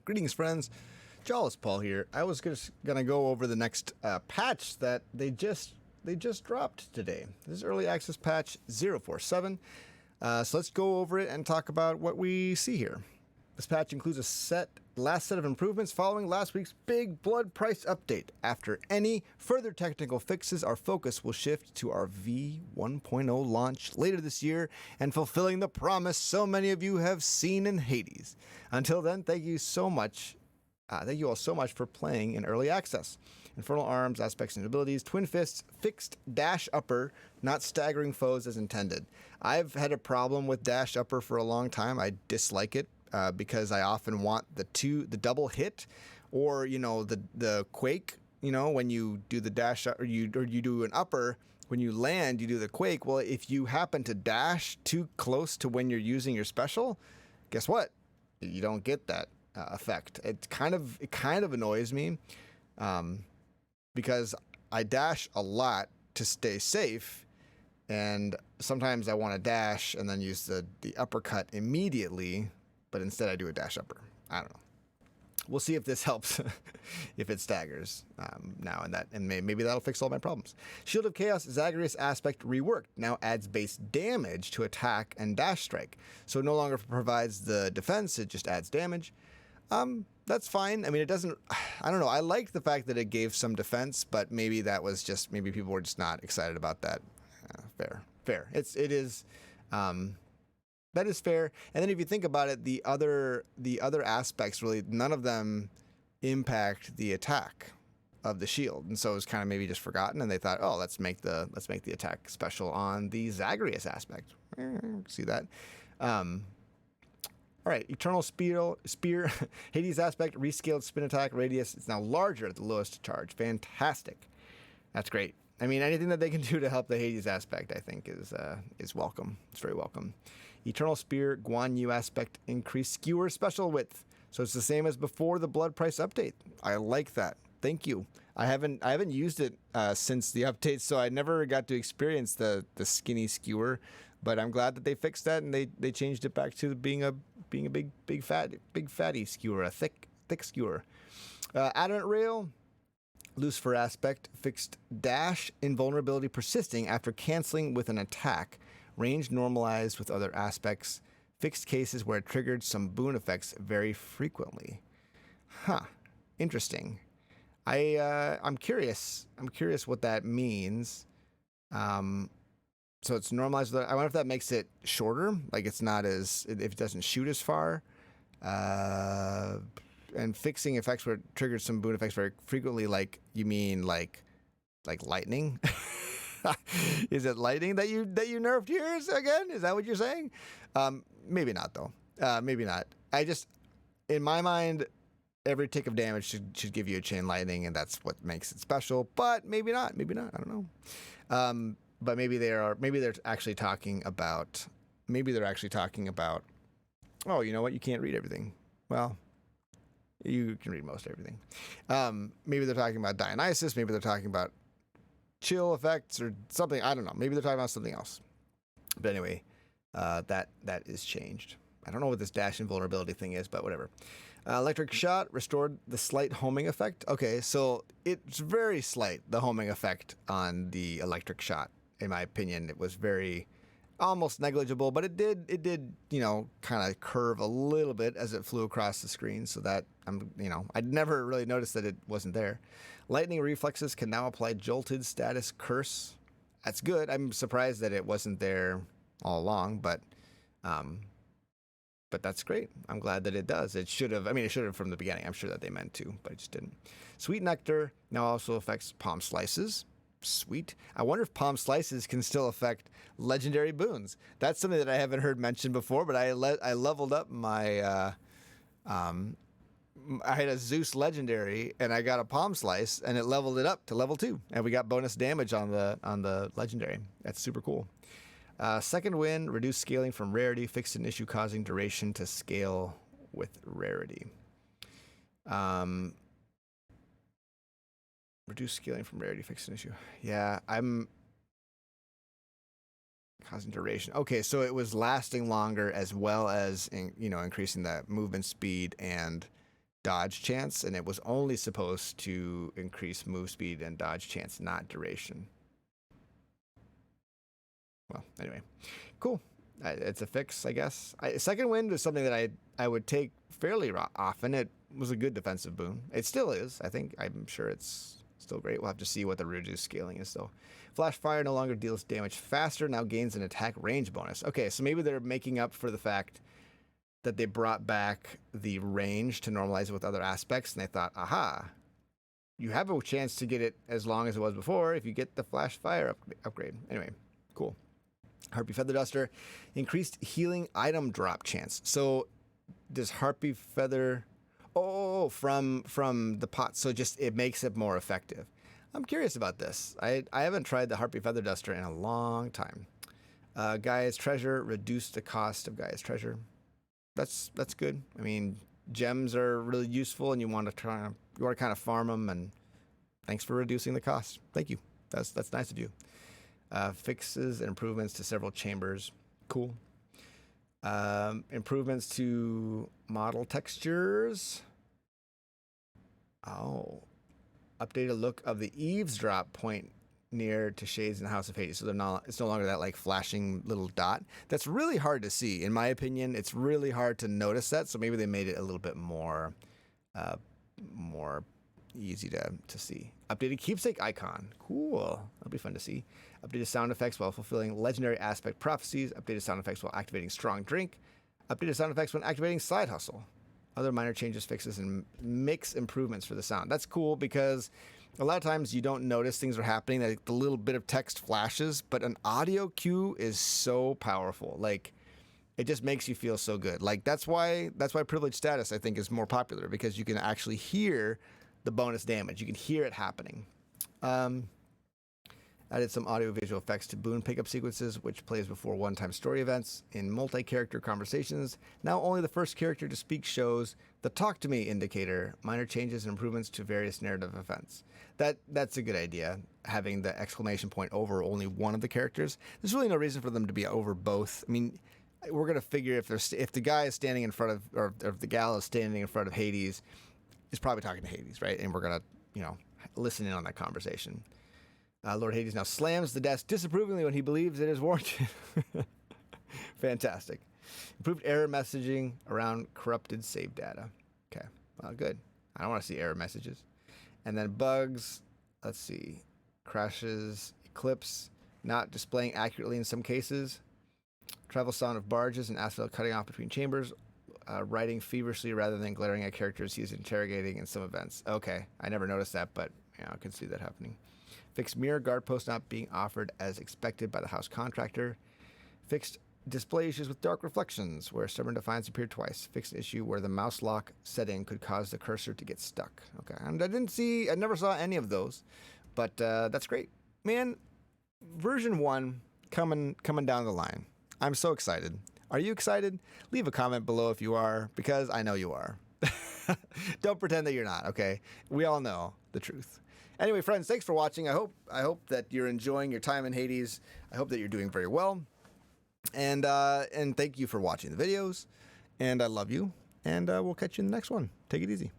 Greetings, friends. Jawless Paul here. I was just gonna go over the next patch that they just dropped today. This is early access patch 047. So let's go over it and talk about what we see here. This patch includes a last set of improvements following last week's big blood price update. After any further technical fixes, our focus will shift to our V1.0 launch later this year and fulfilling the promise so many of you have seen in Hades. Until then, thank you so much. Thank you all so much for playing in early access. Infernal arms, aspects, and abilities, twin fists, fixed dash upper, not staggering foes as intended. I've had a problem with dash upper for a long time. I dislike it. Because I often want the double hit, or the quake. When you do the dash or you do an upper, when you land, you do the quake. Well, if you happen to dash too close to when you're using your special, guess what? You don't get that effect. It kind of annoys me, because I dash a lot to stay safe, and sometimes I want to dash and then use the uppercut immediately. But instead I do a dash upper. I don't know. We'll see if this helps, if it staggers now, and maybe that'll fix all my problems. Shield of Chaos Zagreus aspect reworked. Now adds base damage to attack and dash strike. So it no longer provides the defense, it just adds damage. That's fine. I mean, it doesn't, I don't know. I liked the fact that it gave some defense, but maybe that was just, maybe people were just not excited about that. Fair. It is, that is fair. And then if you think about it, the other aspects, really, none of them impact the attack of the shield. And so it was kind of maybe just forgotten, and they thought, oh, let's make the attack special on the Zagreus aspect. See that? All right, Eternal Spear, Hades aspect, rescaled spin attack radius. It's now larger at the lowest charge. Fantastic. That's great. I mean, anything that they can do to help the Hades aspect, I think, is welcome. It's very welcome. Eternal Spear, Guan Yu aspect, increased skewer special width. So it's the same as before the blood price update. I like that. Thank you. I haven't used it since the update, so I never got to experience the skinny skewer. But I'm glad that they fixed that, and they changed it back to being a big fatty skewer, a thick skewer. Adamant rail. Lucifer aspect, fixed dash, invulnerability persisting after canceling with an attack, range normalized with other aspects, fixed cases where it triggered some boon effects very frequently. Interesting. I'm curious what that means. So it's normalized. I wonder if that makes it shorter, like it's not if it doesn't shoot as far. And fixing effects where it triggers some boon effects very frequently, like you mean like lightning? Is it lightning that you nerfed yours again? Is that what you're saying? Maybe not though. Maybe not. In my mind, every tick of damage should give you a chain lightning, and that's what makes it special. But maybe not. Maybe not. I don't know. But maybe they're actually talking about. Oh, you know what? You can't read everything. Well, you can read most everything. Maybe they're talking about Dionysus. Maybe they're talking about chill effects or something. I don't know. Maybe they're talking about something else. But anyway, that is changed. I don't know what this dash invulnerability thing is, but whatever. Electric shot restored the slight homing effect. Okay, so it's very slight, the homing effect on the electric shot. In my opinion, it was very almost negligible, but it did, kind of curve a little bit as it flew across the screen. So that I'd never really noticed that it wasn't there. Lightning reflexes can now apply jolted status curse. That's good. I'm surprised that it wasn't there all along, but that's great. I'm glad that it does. It should have from the beginning. I'm sure that they meant to, but it just didn't. Sweet Nectar now also affects palm slices. Sweet. I wonder if palm slices can still affect legendary boons. That's something that I haven't heard mentioned before, but I leveled up my I had a Zeus legendary and I got a palm slice and it leveled it up to level 2 and we got bonus damage on the legendary. That's super cool. Second win, reduced scaling from rarity, fixed an issue causing duration to scale with rarity. Reduce scaling from rarity, fix an issue. Yeah, I'm causing duration. Okay, so it was lasting longer as well as increasing the movement speed and dodge chance, and it was only supposed to increase move speed and dodge chance, not duration. Well, anyway, cool. It's a fix, I guess. Second Wind was something that I would take fairly often. It was a good defensive boon. It still is. I'm sure it's still great. We'll have to see what the reduced scaling is, though. Flash Fire no longer deals damage faster, now gains an attack range bonus. Okay, so maybe they're making up for the fact that they brought back the range to normalize it with other aspects, and they thought, aha, you have a chance to get it as long as it was before if you get the Flash Fire upgrade. Anyway, cool. Harpy Feather Duster, increased healing item drop chance. So does Harpy Feather... Oh, from the pot, so just it makes it more effective. I'm curious about this. I haven't tried the Harpy Feather Duster in a long time. Gaia's Treasure, reduce the cost of Gaia's Treasure. That's good. I mean, gems are really useful, and you want to kind of farm them. And thanks for reducing the cost. Thank you. That's nice of you. Fixes and improvements to several chambers. Cool. Improvements to model textures. Oh, updated look of the eavesdrop point near to shades in the House of Hades. So it's no longer that like flashing little dot. That's really hard to see. In my opinion, it's really hard to notice that. So maybe they made it a little bit more easy to see. Updated keepsake icon. Cool. That'll be fun to see. Updated sound effects while fulfilling legendary aspect prophecies. Updated sound effects while activating strong drink. Updated sound effects when activating side hustle. Other minor changes, fixes, and mix improvements for the sound. That's cool because a lot of times you don't notice things are happening. Like the little bit of text flashes, but an audio cue is so powerful. Like it just makes you feel so good. Like that's why privilege status I think is more popular, because you can actually hear the bonus damage. You can hear it happening. Added some audio-visual effects to boon pickup sequences, which plays before one-time story events in multi-character conversations. Now only the first character to speak shows the Talk to Me indicator. Minor changes and improvements to various narrative events. That's a good idea, having the exclamation point over only one of the characters. There's really no reason for them to be over both. I mean, we're going to figure if the guy is standing in front of, or if the gal is standing in front of Hades, is probably talking to Hades, right? And we're going to, listen in on that conversation. Lord Hades now slams the desk disapprovingly when he believes it is warranted. Fantastic. Improved error messaging around corrupted save data. Okay, well, good. I don't want to see error messages. And then bugs, let's see. Crashes, eclipse, not displaying accurately in some cases. Travel sound of barges and asphalt cutting off between chambers. Writing feverishly rather than glaring at characters he's interrogating in some events. Okay, I never noticed that, but I can see that happening. Fixed mirror guard post not being offered as expected by the house contractor. Fixed display issues with dark reflections, where stubborn defiance appeared twice. Fixed issue where the mouse lock setting could cause the cursor to get stuck. Okay, and I never saw any of those, but that's great. Man, version 1 coming down the line. I'm so excited. Are you excited? Leave a comment below if you are, because I know you are. Don't pretend that you're not, okay? We all know the truth. Anyway, friends, thanks for watching. I hope that you're enjoying your time in Hades. I hope that you're doing very well. And thank you for watching the videos. And I love you. And we'll catch you in the next one. Take it easy.